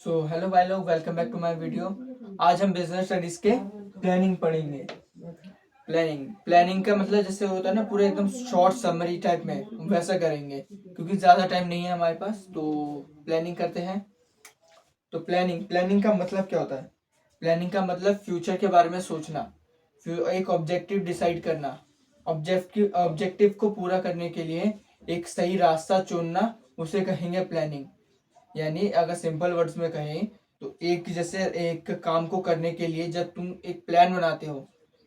सो hello भाई लोग, welcome back to my video. आज हम बिजनेस स्टडीज के प्लानिंग पढ़ेंगे। प्लानिंग का मतलब जैसे होता है ना, पूरा एकदम शॉर्ट समरी टाइप में वैसा करेंगे, क्योंकि ज़्यादा टाइम नहीं है हमारे पास। तो प्लानिंग करते हैं। तो प्लानिंग का मतलब क्या होता है? प्लानिंग का मतलब फ्यूचर के बारे में सोचना, एक ऑब्जेक्टिव डिसाइड करना, ऑब्जेक्टिव को पूरा करने के लिए एक सही रास्ता चुनना, उसे कहेंगे प्लानिंग। यानी अगर सिंपल वर्ड्स में कहें तो एक काम को करने के लिए जब तुम एक प्लान बनाते हो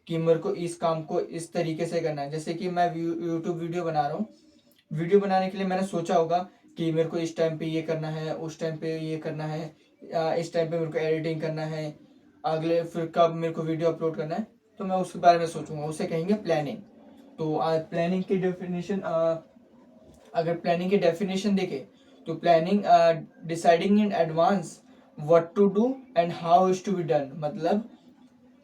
कि मेरे को इस काम को इस तरीके से करना है, जैसे कि मैं यूट्यूब वीडियो बना रहा हूँ। वीडियो बनाने के लिए मैंने सोचा होगा कि मेरे को इस टाइम पे ये करना है, उस टाइम पे ये करना है, इस टाइम पे मेरे को एडिटिंग करना है, अगले फिर कब मेरे को वीडियो अपलोड करना है। तो मैं उसके बारे में सोचूंगा, उसे कहेंगे प्लानिंग। तो प्लानिंग की डेफिनेशन, अगर प्लानिंग की डेफिनेशन देखें तो planning deciding in advance what to do and how is to be done. मतलब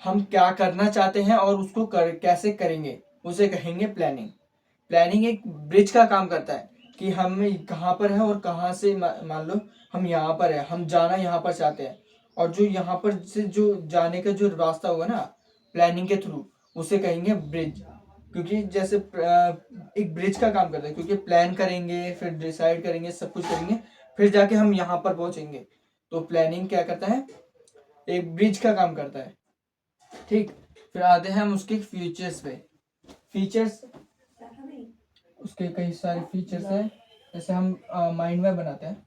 हम क्या करना चाहते हैं और उसको कैसे करेंगे, उसे कहेंगे प्लानिंग। प्लानिंग एक ब्रिज का काम करता है कि हम कहाँ पर है और कहाँ से, मान लो हम यहाँ पर है, हम जाना यहाँ पर चाहते हैं, और जो यहाँ पर से जो जाने का जो रास्ता होगा ना प्लानिंग के थ्रू, उसे कहेंगे ब्रिज। क्योंकि जैसे एक ब्रिज का काम करता है, क्योंकि प्लान करेंगे, फिर डिसाइड करेंगे, सब कुछ करेंगे, फिर जाके हम यहाँ पर पहुंचेंगे। तो प्लानिंग क्या करता है? एक ब्रिज का काम करता है। ठीक। फिर आते हैं हम उसके फीचर्स पे। फीचर्स, उसके कई सारे फीचर्स हैं। जैसे हम माइंड मैप बनाते हैं,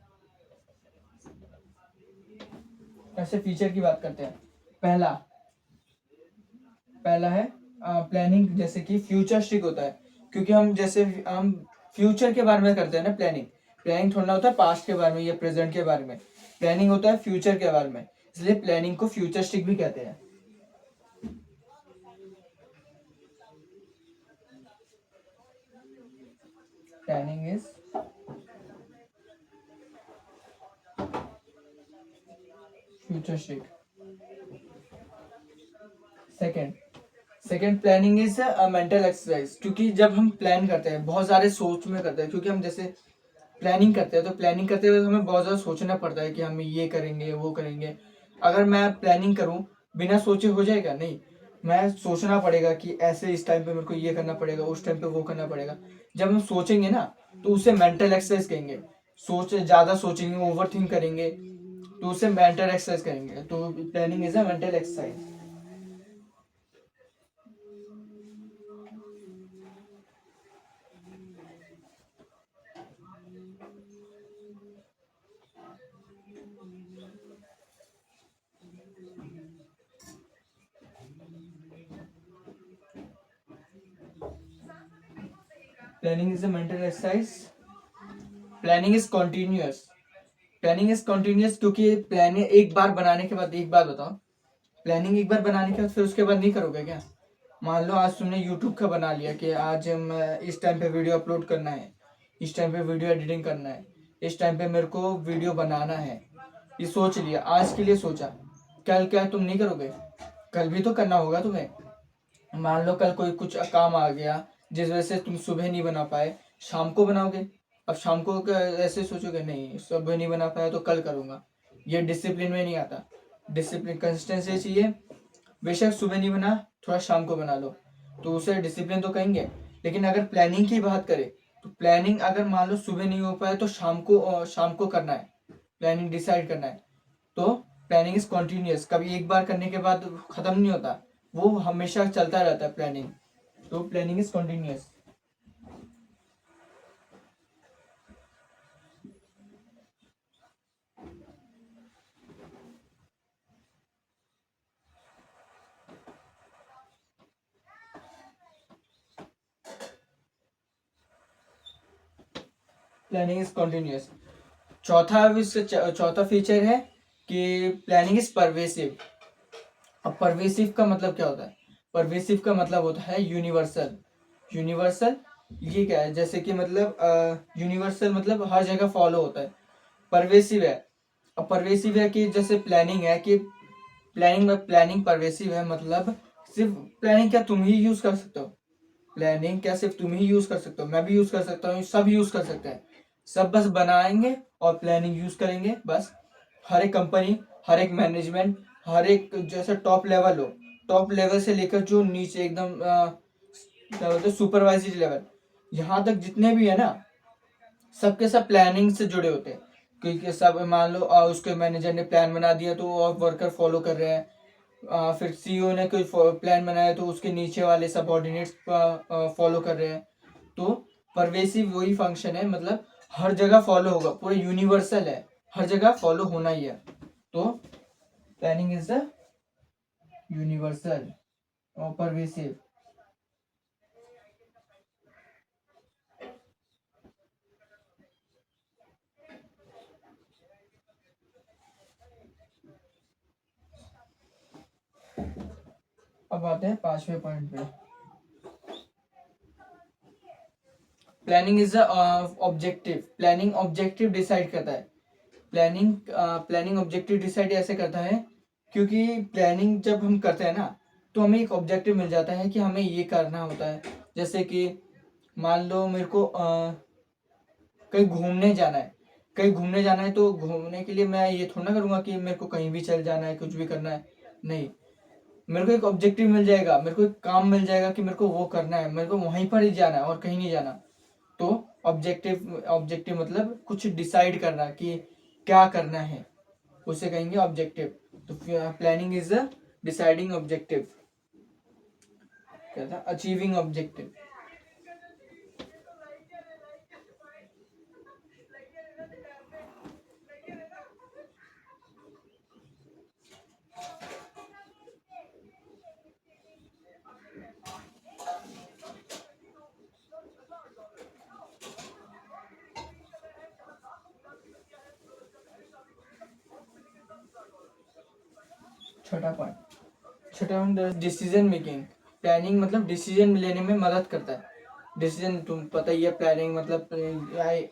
ऐसे फीचर की बात करते हैं। पहला पहला है प्लानिंग, जैसे कि फ्यूचरिस्टिक होता है, क्योंकि हम फ्यूचर के बारे में करते हैं ना प्लानिंग। प्लानिंग थोड़ा होता है पास्ट के बारे में या प्रेजेंट के बारे में, प्लानिंग होता है फ्यूचर के बारे में, इसलिए प्लानिंग को फ्यूचरिस्टिक भी कहते हैं। Planning is futuristic. Second second planning is mental exercise, क्योंकि जब हम प्लान करते हैं बहुत सारे सोच में करते हैं, क्योंकि हम जैसे प्लानिंग करते हैं तो प्लानिंग करते हुए हमें बहुत ज़्यादा सोचना पड़ता है कि हम ये करेंगे वो करेंगे। अगर मैं प्लानिंग करूं बिना सोचे, हो जाएगा? नहीं, मैं सोचना पड़ेगा कि ऐसे इस टाइम पे मेरे को ये करना पड़ेगा, उस टाइम पे वो करना पड़ेगा। जब हम सोचेंगे ना तो उसे मेंटल एक्सरसाइज कहेंगे। ज़्यादा सोचेंगे, ओवर थिंक करेंगे, तो उसे मेंटल एक्सरसाइज करेंगे। तो planning is a mental exercise. Planning is a mental exercise. Planning is continuous. Planning is continuous क्योंकि प्लानिंग एक बार बनाने के बाद, एक बार बताओ, प्लानिंग एक बार बनाने के बाद फिर उसके बाद नहीं करोगे क्या? मान लो आज तुमने यूट्यूब का बना लिया कि आज हम इस टाइम पे वीडियो अपलोड करना है, इस टाइम पे वीडियो एडिटिंग करना है, इस टाइम पे मेरे को वीडियो बनाना है। ये सोच लिया, आज के लिए सोचा। कल क्या तुम नहीं करोगे? कल भी तो करना होगा तुम्हें। मान लो कल कोई कुछ काम आ गया जिस वजह से तुम सुबह नहीं बना पाए, शाम को बनाओगे। अब शाम को ऐसे सोचोगे नहीं, सुबह नहीं बना पाया तो कल करूंगा। ये डिसिप्लिन में नहीं आता। डिसिप्लिन, कंसिस्टेंसी चाहिए। बेशक सुबह नहीं बना, थोड़ा शाम को बना लो, तो उसे डिसिप्लिन तो कहेंगे। लेकिन अगर प्लानिंग की बात करें तो प्लानिंग अगर मान लो सुबह नहीं हो पाए तो शाम को करना है, प्लानिंग डिसाइड करना है। तो प्लानिंग इज कॉन्टिन्यूस, कभी एक बार करने के बाद खत्म नहीं होता, वो हमेशा चलता रहता है प्लानिंग। तो planning is continuous. Planning is continuous. चौथा फीचर है कि प्लानिंग इज परवेसिव। अब परवेसिव का मतलब क्या होता है? परवेसिव का मतलब होता है यूनिवर्सल। यूनिवर्सल ये क्या है? जैसे कि मतलब यूनिवर्सल मतलब हर जगह फॉलो होता है। परवेसिव है। अब परवेसिव है कि जैसे प्लानिंग है कि प्लानिंग परवेसिव है, मतलब सिर्फ प्लानिंग क्या तुम ही यूज कर सकते हो? प्लानिंग क्या सिर्फ तुम ही यूज कर सकते हो? मैं भी यूज कर सकता हूँ, सब यूज कर सकते हैं। सब बस बनाएंगे और प्लानिंग यूज करेंगे बस। हर एक कंपनी, हर एक मैनेजमेंट, हर एक जैसे टॉप लेवल हो, टॉप लेवल से लेकर जो नीचे एकदम क्या बोलते हैं सुपरवाइजरी लेवल, यहाँ तक जितने भी है ना, सबके सब प्लानिंग से जुड़े होते हैं। क्योंकि सब मान लो उसके मैनेजर ने प्लान बना दिया तो वो वर्कर फॉलो कर रहे हैं। फिर सीईओ ने कोई प्लान बनाया तो उसके नीचे वाले सबऑर्डिनेट्स फॉलो कर रहे हैं। तो परवेसिव वही फंक्शन है, मतलब हर जगह फॉलो होगा, पूरा यूनिवर्सल है, हर जगह फॉलो होना ही है। तो प्लानिंग इज द यूनिवर्सल और परवेसिव। अब आते हैं 5वें पॉइंट पे। Planning is the objective. Planning objective decide करता है। प्लानिंग ऑब्जेक्टिव डिसाइड ऐसे करता है क्योंकि प्लानिंग जब हम करते हैं ना तो हमें एक ऑब्जेक्टिव मिल जाता है कि हमें ये करना होता है। जैसे कि मान लो मेरे को कहीं घूमने जाना है। कहीं घूमने जाना है तो घूमने के लिए मैं ये थोड़ा ना करूँगा कि मेरे को कहीं भी चल जाना है, कुछ भी करना है। नहीं, मेरे को एक ऑब्जेक्टिव मिल जाएगा, मेरे को एक काम मिल जाएगा कि मेरे को वो करना है, मेरे को वहीं पर ही जाना है और कहीं नहीं जाना। तो ऑब्जेक्टिव, ऑब्जेक्टिव मतलब कुछ डिसाइड करना कि क्या करना है, उसे कहेंगे ऑब्जेक्टिव। तो planning is the deciding objective, क्या था, अचीविंग ऑब्जेक्टिव। 6वां पॉइंट, 6वां डिसीजन मेकिंग। प्लानिंग मतलब डिसीजन लेने में मदद करता है। डिसीजन तुम पता ही है, प्लानिंग मतलब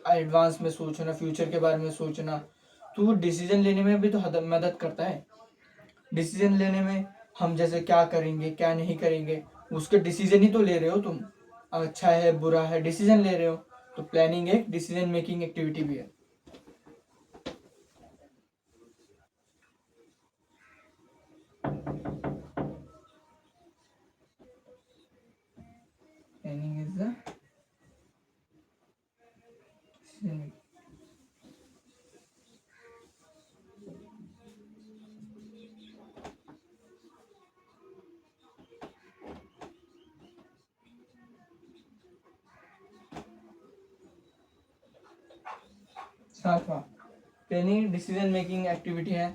एडवांस में सोचना, फ्यूचर के बारे में सोचना। तो वो डिसीजन लेने में भी तो मदद करता है। डिसीजन लेने में हम जैसे क्या करेंगे क्या नहीं करेंगे, उसके डिसीजन ही तो ले रहे हो तुम, अच्छा है बुरा है डिसीजन ले रहे हो। तो प्लानिंग एक डिसीजन मेकिंग एक्टिविटी भी है। प्लानिंग इज द 7वां प्लानिंग डिसीजन मेकिंग एक्टिविटी है।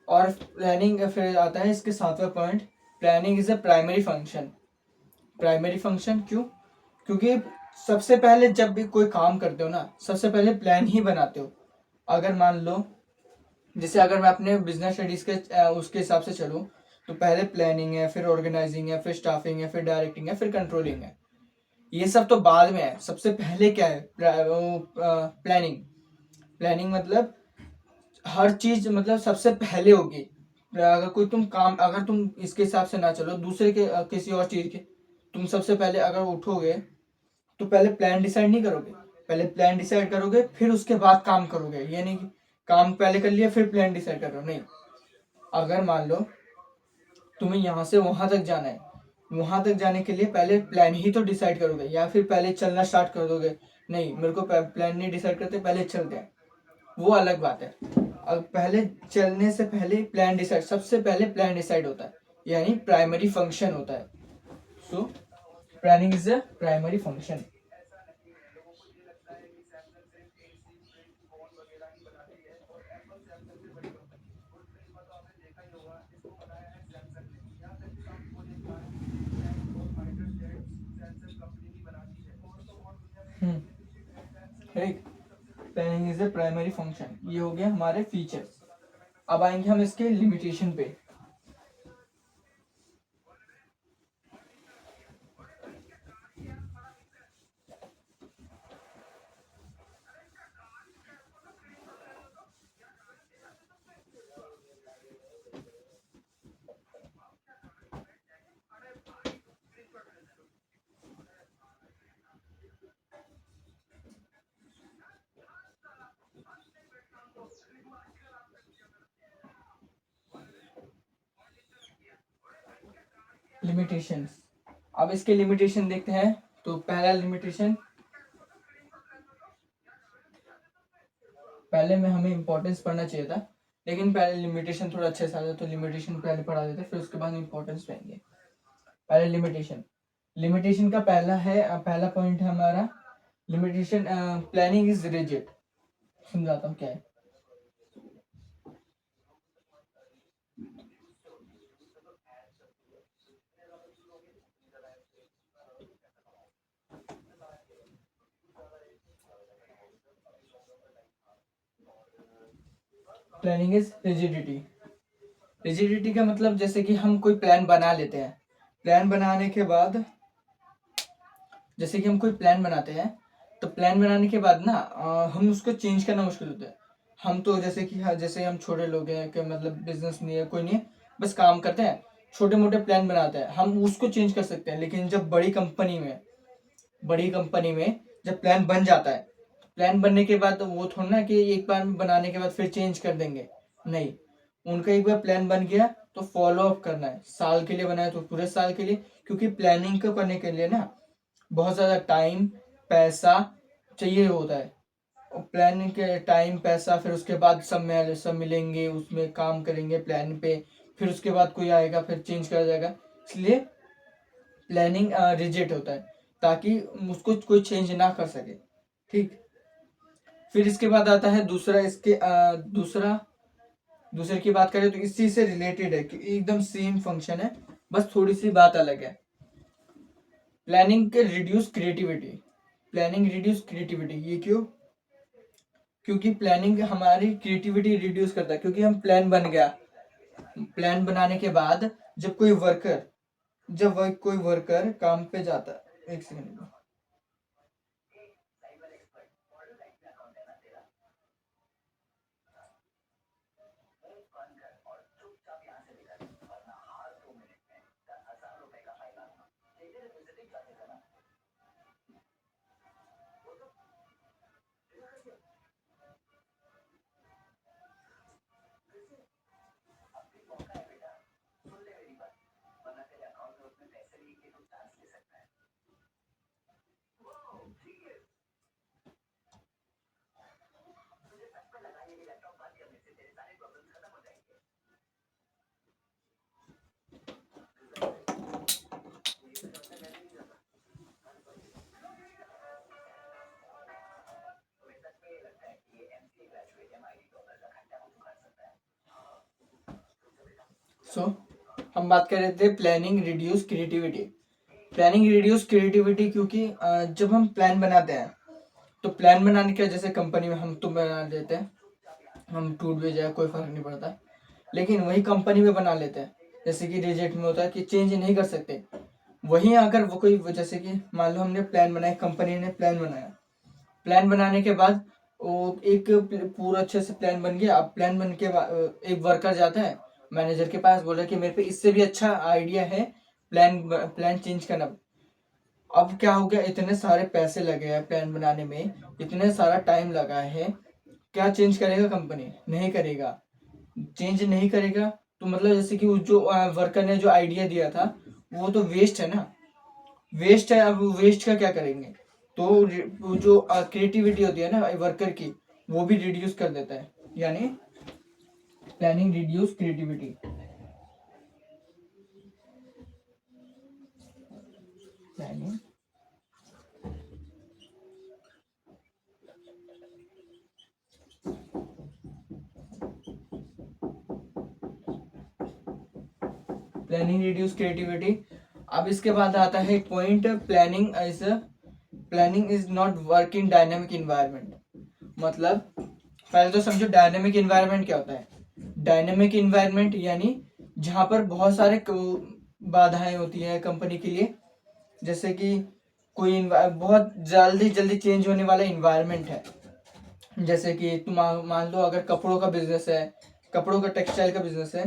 और प्लानिंग फिर आता है इसके 7वां point, planning is a primary function. Primary function क्यों? क्योंकि सबसे पहले जब भी कोई काम करते हो ना, सबसे पहले प्लान ही बनाते हो। अगर मान लो जैसे अगर मैं अपने बिजनेस स्टडीज के उसके हिसाब से चलूँ तो पहले प्लानिंग है, फिर ऑर्गेनाइजिंग है, फिर स्टाफिंग है, फिर डायरेक्टिंग है, फिर कंट्रोलिंग है। ये सब तो बाद में है, सबसे पहले क्या है, प्लानिंग। प्लानिंग मतलब हर चीज मतलब सबसे पहले होगी। अगर कोई तुम काम, अगर तुम इसके हिसाब से ना चलो दूसरे के किसी और चीज के, तुम सबसे पहले अगर उठोगे तो पहले प्लान डिसाइड नहीं करोगे। पहले प्लान डिसाइड करोगे फिर उसके बाद काम करोगे। ये नहीं कि काम पहले कर लिया फिर प्लान डिसाइड कर रहे हो, नहीं। अगर मान लो तुम्हें यहाँ से वहां तक जाना है, वहां तक जाने के लिए पहले प्लान ही तो डिसाइड करोगे, या फिर पहले चलना स्टार्ट कर दोगे। नहीं, मेरे को प्लान नहीं डिसाइड करते, पहले चलते हैं, वो अलग बात है। अब पहले चलने से पहले प्लान डिसाइड, सबसे पहले प्लान डिसाइड होता है, यानी प्राइमरी फंक्शन होता है। So planning is a primary function. Right, planning is a primary function. ये हो गया हमारे फीचर्स। अब आएंगे हम इसके लिमिटेशन पे। लिमिटेशंस। अब इसके लिमिटेशन देखते हैं। तो पहला लिमिटेशन, पहले में हमें इंपॉर्टेंस पढ़ना चाहिए था, लेकिन पहले लिमिटेशन थोड़ा अच्छे से आता, तो लिमिटेशन पहले पढ़ा देते, फिर उसके बाद इंपॉर्टेंस पढ़ेंगे। पहले लिमिटेशन, लिमिटेशन का पहला पॉइंट है हमारा लिमिटेशन, प्लानिंग इज रिजिड। समझाता हूँ क्या है। Planning is rigidity. रिजिडिटी का मतलब जैसे कि हम कोई प्लान बना लेते हैं, प्लान बनाने के बाद, जैसे कि हम कोई प्लान बनाते हैं, तो प्लान बनाने के बाद ना हम उसको चेंज करना मुश्किल होता है। हम तो जैसे हम छोटे लोग हैं कि मतलब बिजनेस नहीं है, कोई नहीं है, बस काम करते हैं, छोटे मोटे प्लान बनाते हैं, हम उसको चेंज कर सकते हैं। लेकिन जब बड़ी कंपनी में जब प्लान बन जाता है, प्लान बनने के बाद वो थोड़ा ना कि एक बार बनाने के बाद फिर चेंज कर देंगे, नहीं। उनका एक बार प्लान बन गया तो फॉलो अप करना है। साल के लिए बनाया तो पूरे साल के लिए, क्योंकि प्लानिंग को करने के लिए ना बहुत ज़्यादा टाइम पैसा चाहिए होता है। और प्लानिंग के टाइम पैसा, फिर उसके बाद सब मिलेंगे, उसमें काम करेंगे प्लान पे, फिर उसके बाद कोई आएगा फिर चेंज कर जाएगा। इसलिए प्लानिंग रिजेक्ट होता है, ताकि उसको कोई चेंज ना कर सके। ठीक। फिर इसके बाद आता है दूसरा, दूसरे की बात करें तो इसी से रिलेटेड है, कि एकदम सेम फंक्शन है, बस थोड़ी सी बात अलग है। प्लानिंग के reduce creativity. Planning reduce creativity, ये क्यों? क्योंकि प्लानिंग हमारी क्रिएटिविटी रिड्यूस करता है, क्योंकि हम प्लान बन गया, प्लान बनाने के बाद जब कोई वर्कर काम पे जाता है, एक सेकंड, हम बात कर रहे थे planning reduce creativity. Planning reduce creativity क्योंकि जब हम प्लान बनाते हैं, तो प्लान बनाने के जैसे कंपनी में हम तो बना लेते हैं, हम टूट भी जाए कोई फर्क नहीं पड़ता, लेकिन वही कंपनी में बना लेते हैं, जैसे कि रिजेक्ट में होता है कि चेंज नहीं कर सकते। वहीं अगर वो कोई, जैसे कि मान लो हमने प्लान बनाया, कंपनी ने प्लान बनाया, प्लान बनाने के बाद वो एक पूरा अच्छे से प्लान बन गया। अब प्लान बन के बाद एक वर्कर जाता है मैनेजर के पास, बोला कि मेरे पे इससे भी अच्छा आइडिया है, प्लान चेंज करना। अब क्या हो गया, इतने सारे पैसे लगे हैं प्लान बनाने में, इतने सारा टाइम लगा है, क्या चेंज करेगा कंपनी? नहीं करेगा। चेंज नहीं करेगा तो मतलब जैसे कि जो वर्कर ने जो आइडिया दिया था वो तो वेस्ट है ना, वेस्ट है। अब वेस्ट का क्या करेंगे? तो वो जो क्रिएटिविटी होती है ना वर्कर की, वो भी रिड्यूस कर देता है, यानी planning reduce creativity. Planning planning reduce creativity. अब इसके बाद आता है एक point, planning is not work in dynamic environment. मतलब पहले तो समझो डायनेमिक इन्वायरमेंट क्या होता है। डायनेमिक इन्वायरमेंट यानी जहाँ पर बहुत सारे बाधाएं होती है कंपनी के लिए, जैसे कि कोई बहुत जल्दी जल्दी चेंज होने वाला इन्वायरमेंट है। जैसे कि तुम मान लो अगर कपड़ों का बिजनेस है, कपड़ों का टेक्सटाइल का बिजनेस है,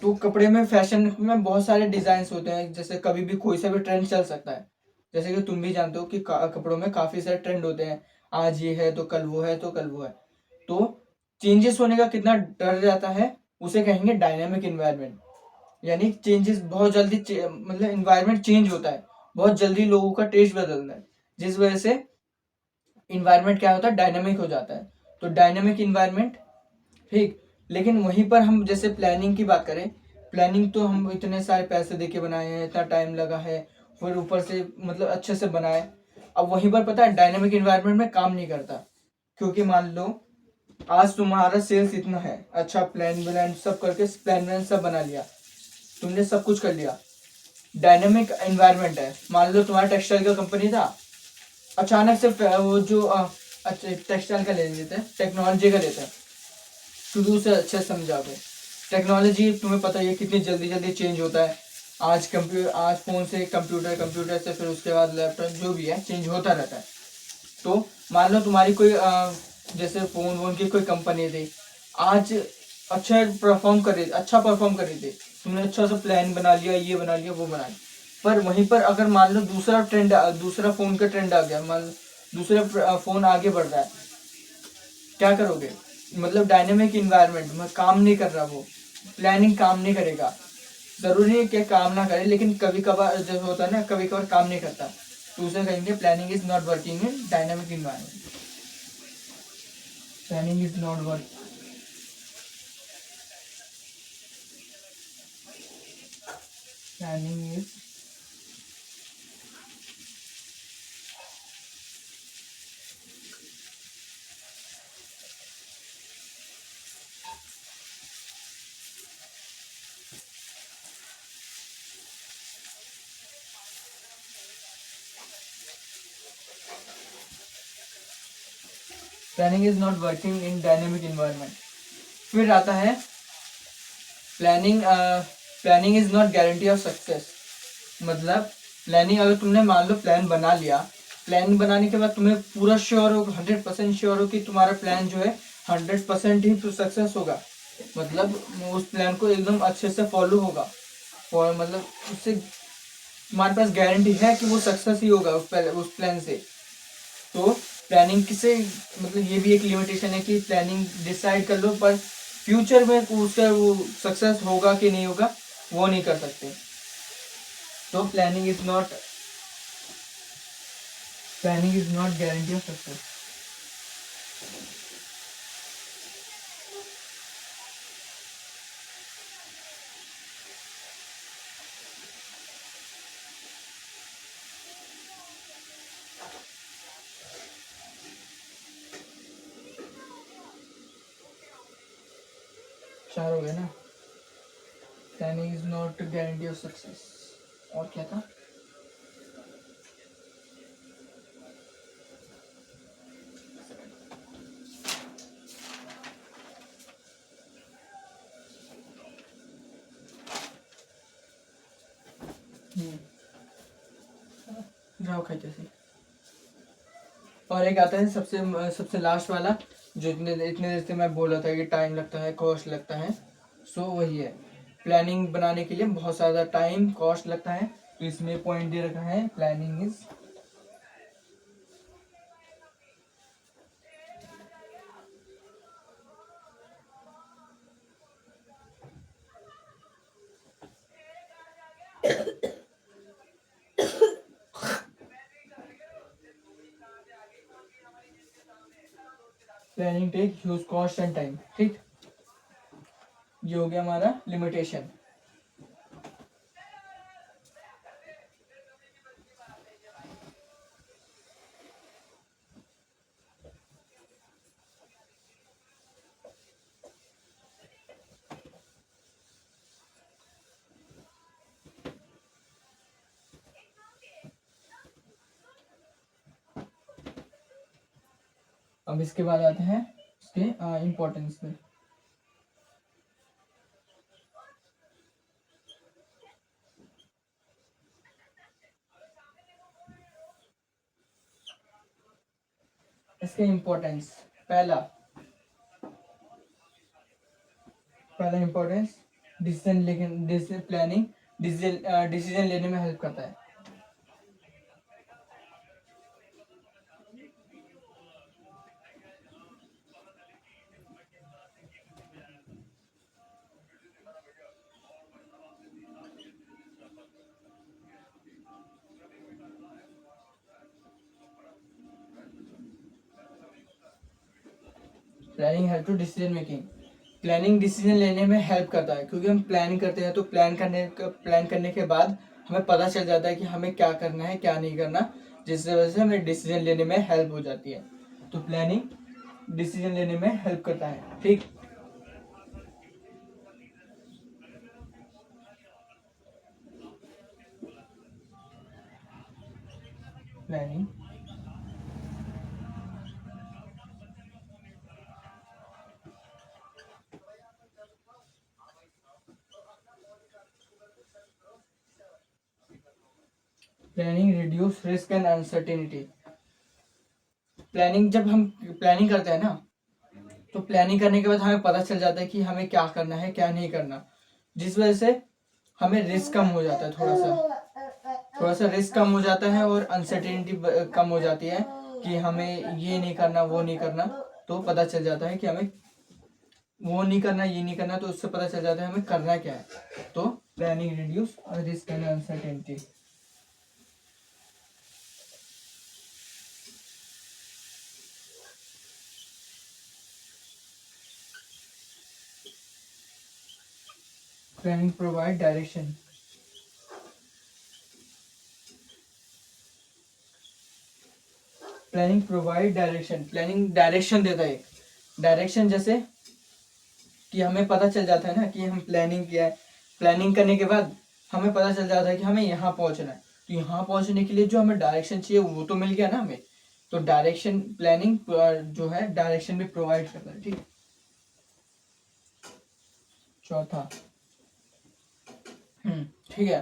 तो कपड़े में फैशन में बहुत सारे डिजाइन होते हैं, जैसे कभी भी कोई सा भी ट्रेंड चल सकता है। जैसे कि तुम भी जानते हो कि कपड़ों में काफी सारे ट्रेंड होते हैं, आज ये है तो कल वो है, तो कल वो है। तो चेंजेस होने का कितना डर रहता है, उसे कहेंगे डायनेमिक इन्वायरमेंट। यानी चेंजेस बहुत जल्दी मतलब इन्वायरमेंट चेंज होता है, बहुत जल्दी लोगों का टेस्ट बदलता है, जिस वजह से इन्वायरमेंट क्या होता है, डायनेमिक हो जाता है। तो डायनेमिक इन्वायरमेंट, ठीक। लेकिन वहीं पर हम जैसे प्लानिंग की बात करें, प्लानिंग तो हम इतने सारे पैसे दे के बनाए हैं, इतना टाइम लगा है, फिर ऊपर से मतलब अच्छे से बनाए। अब वहीं पर पता है डायनेमिक इन्वायरमेंट में काम नहीं करता, क्योंकि मान लो आज तुम्हारा सेल्स इतना है, अच्छा प्लान व्लान सब करके प्लान व्लान सब बना लिया, तुमने सब कुछ कर लिया। डायनेमिक एनवायरनमेंट है, मान लो तुम्हारा टेक्सटाइल का कंपनी था, अचानक से वो जो अच्छा टेक्सटाइल का ले लेते हैं, टेक्नोलॉजी का लेते हैं, शुरू से अच्छे समझाओगे। टेक्नोलॉजी तुम्हें पता ही है कितनी जल्दी जल्दी चेंज होता है। आज फ़ोन से कंप्यूटर, कंप्यूटर से फिर उसके बाद लैपटॉप, जो भी है चेंज होता रहता है। तो मान लो तुम्हारी कोई जैसे फ़ोन वोन की कोई कंपनी थी, आज अच्छा परफॉर्म कर रही थी, तुमने अच्छा सा प्लान बना लिया, ये बना लिया, वो बना लिया, पर वहीं पर अगर मान लो दूसरा फ़ोन का ट्रेंड आ गया, मान लो दूसरा फ़ोन आगे बढ़ रहा है, क्या करोगे? मतलब डायनेमिक इन्वायरमेंट में काम नहीं कर रहा, वो प्लानिंग काम नहीं करेगा। जरूरी है कि काम ना करे, लेकिन कभी कभार जैसे होता है ना, कभी कभार काम नहीं करता, तो उसे कहेंगे planning is not working in dynamic environment. Planning is not work planning is planning is not working in dynamic environment. फिर आता है planning planning is not guarantee of success. मतलब प्लानिंग, अगर तुमने मान लो प्लान बना लिया, प्लान बनाने के बाद तुम्हें पूरा श्योर हो, 100% श्योर हो कि तुम्हारा प्लान जो है 100% ही सक्सेस होगा, मतलब उस प्लान को एकदम अच्छे से फॉलो होगा, और मतलब उससे तुम्हारे पास गारंटी है कि वो सक्सेस ही होगा उस प्लान से। तो प्लानिंग किसे, मतलब ये भी एक लिमिटेशन है कि प्लानिंग डिसाइड कर लो, पर फ्यूचर में उससे वो सक्सेस होगा कि नहीं होगा वो नहीं कर सकते। तो planning is not guarantee of success. चार हो गए ना। Planning is not guarantee of success, और क्या था? जाओ खाते से। और एक आता है सबसे सबसे लास्ट वाला, जो इतने इतने देर से मैं बोल रहा था कि टाइम लगता है, कॉस्ट लगता है। सो वही है, प्लानिंग बनाने के लिए बहुत ज़्यादा टाइम कॉस्ट लगता है। तो इसमें पॉइंट दे रखा है, planning is planning take huge cost and time. ठीक, ये हो गया हमारा लिमिटेशन। अब इसके बाद आते हैं इसके इम्पोर्टेंस में। इसके इम्पोर्टेंस, पहला पहला इम्पोर्टेंस, डिसीजन प्लानिंग डिसीजन लेने में हेल्प करता है। Planning help to decision making. Planning decision लेने में हेल्प करता है, क्योंकि हम प्लान करते हैं तो प्लान करने के बाद हमें पता चल जाता है कि हमें क्या करना है क्या नहीं करना, जिस वजह से हमें डिसीजन लेने में हेल्प हो जाती है। तो प्लानिंग डिसीजन लेने में हेल्प करता है। ठीक, planning planning reduce risk and uncertainty. Planning, जब हम प्लानिंग करते हैं ना, तो प्लानिंग करने के बाद हमें पता चल जाता है कि हमें क्या करना है क्या नहीं करना, जिस वजह से हमें रिस्क कम हो जाता है, थोड़ा सा रिस्क कम हो जाता है और अनसर्टेनिटी कम हो जाती है कि हमें ये नहीं करना वो नहीं करना। तो पता चल जाता है कि हमें वो नहीं करना ये नहीं करना, तो उससे पता चल जाता है हमें करना क्या है। तो planning reduce risk and uncertainty. Planning provide direction. Planning provide direction, planning direction देता है। डायरेक्शन जैसे कि हमें पता चल जाता है ना कि हम प्लानिंग किया है, प्लानिंग करने के बाद हमें पता चल जाता है कि हमें यहाँ पहुँचना है, तो यहाँ पहुँचने के लिए जो हमें डायरेक्शन चाहिए वो तो मिल गया ना हमें। तो डायरेक्शन, प्लानिंग जो है डायरेक्शन भी प्रोवाइड करता है। ठीक, चौथा, ठीक है।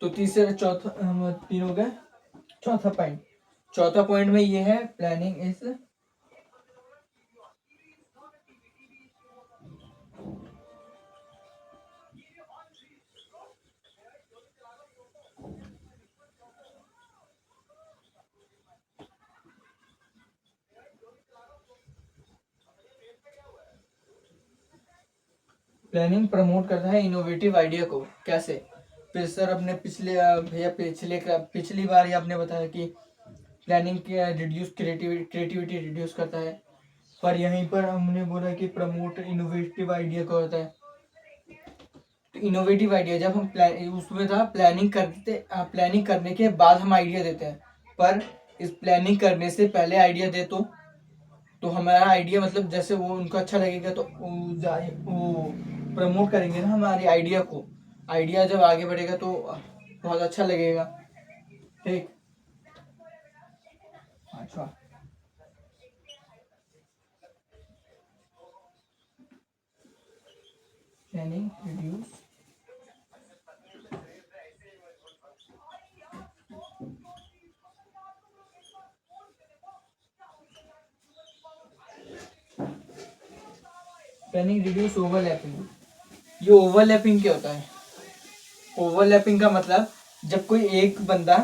तो तीसरा चौथा हम तीन हो गए। चौथा पॉइंट, चौथा पॉइंट में ये है प्लानिंग इज प्लानिंग प्रमोट करता है इनोवेटिव आइडिया को। कैसे? फिर सर अपने भैया पिछली बार ही आपने बताया कि प्लानिंग के रिड्यूस क्रिएटिविटी रिड्यूस करता है, पर यहीं पर हमने बोला कि प्रमोट इनोवेटिव आइडिया को होता है। तो इनोवेटिव आइडिया जब हम उसमें था प्लानिंग करने के बाद हम आइडिया देते हैं, पर इस प्लानिंग करने से पहले आइडिया दे तो हमारा आइडिया मतलब जैसे वो उनको अच्छा लगेगा तो वो प्रमोट करेंगे ना हमारे आइडिया को। आइडिया जब आगे बढ़ेगा तो बहुत अच्छा लगेगा। ठीक, अच्छा। Planning reduce planning reduce overlapping. ये ओवरलैपिंग क्या होता है? ओवरलैपिंग का मतलब जब कोई एक बंदा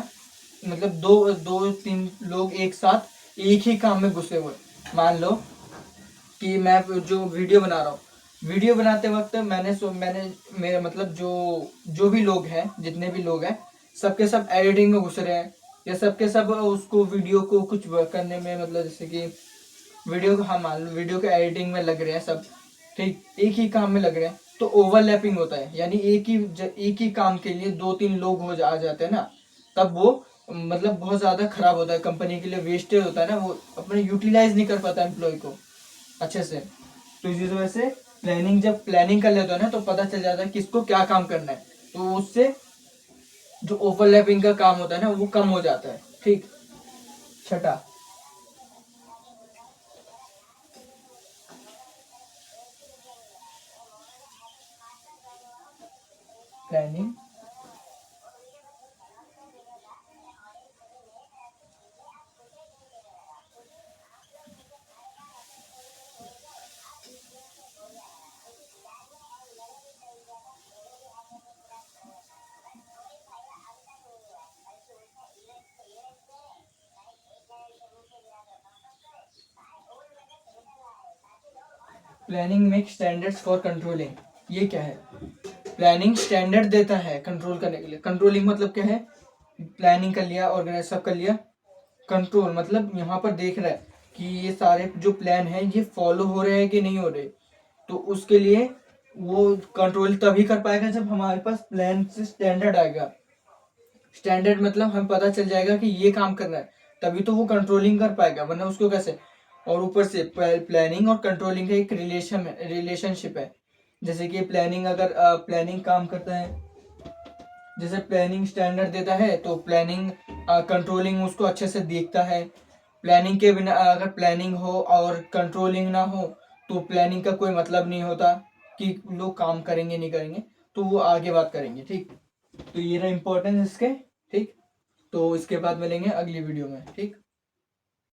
मतलब दो दो तीन लोग एक साथ एक ही काम में घुसे हुए। मान लो कि मैं जो वीडियो बना रहा हूँ, वीडियो बनाते वक्त मैंने मेरे मतलब जो भी लोग हैं, जितने भी लोग हैं, सबके सब एडिटिंग में घुस रहे हैं, या सबके सब उसको वीडियो को कुछ करने में, मतलब जैसे कि वीडियो को, हाँ मान लो वीडियो के एडिटिंग में लग रहे हैं सब। ठीक, एक ही काम में लग रहे हैं तो ओवरलैपिंग होता है, यानी एक ही काम के लिए दो तीन लोग आ जाते हैं ना, तब वो मतलब बहुत ज्यादा खराब होता है, कंपनी के लिए वेस्टेज होता है ना, वो अपने यूटिलाइज नहीं कर पाता एम्प्लॉय को अच्छे से। तो इसी वजह से जब प्लानिंग कर लेते हो ना, तो पता चल जाता है किसको क्या काम करना है, तो उससे जो ओवरलैपिंग का काम होता है ना वो कम हो जाता है। ठीक, छठा, planning planning make standards for controlling. ये क्या है? प्लानिंग स्टैंडर्ड देता है कंट्रोल करने के लिए। कंट्रोलिंग मतलब क्या है? प्लानिंग कर लिया, ऑर्गेनाइज सब कर लिया, कंट्रोल मतलब यहाँ पर देख रहा है कि ये सारे जो प्लान है ये फॉलो हो रहे हैं कि नहीं हो रहे। तो उसके लिए वो कंट्रोल तभी कर पाएगा जब हमारे पास प्लान से स्टैंडर्ड आएगा। स्टैंडर्ड मतलब हमें पता चल जाएगा कि ये काम करना है, तभी तो वो कंट्रोलिंग कर पाएगा, वरना उसको कैसे। और ऊपर से प्लानिंग और कंट्रोलिंग का एक रिलेशनशिप है। जैसे कि प्लानिंग अगर प्लानिंग काम करता है, जैसे प्लानिंग स्टैंडर्ड देता है तो प्लानिंग कंट्रोलिंग उसको अच्छे से देखता है। प्लानिंग के बिना अगर प्लानिंग हो और कंट्रोलिंग ना हो तो प्लानिंग का कोई मतलब नहीं होता कि लोग काम करेंगे नहीं करेंगे। तो वो आगे बात करेंगे, ठीक। तो ये रहा इम्पोर्टेंस इसके, ठीक। तो इसके बाद मिलेंगे अगली वीडियो में, ठीक।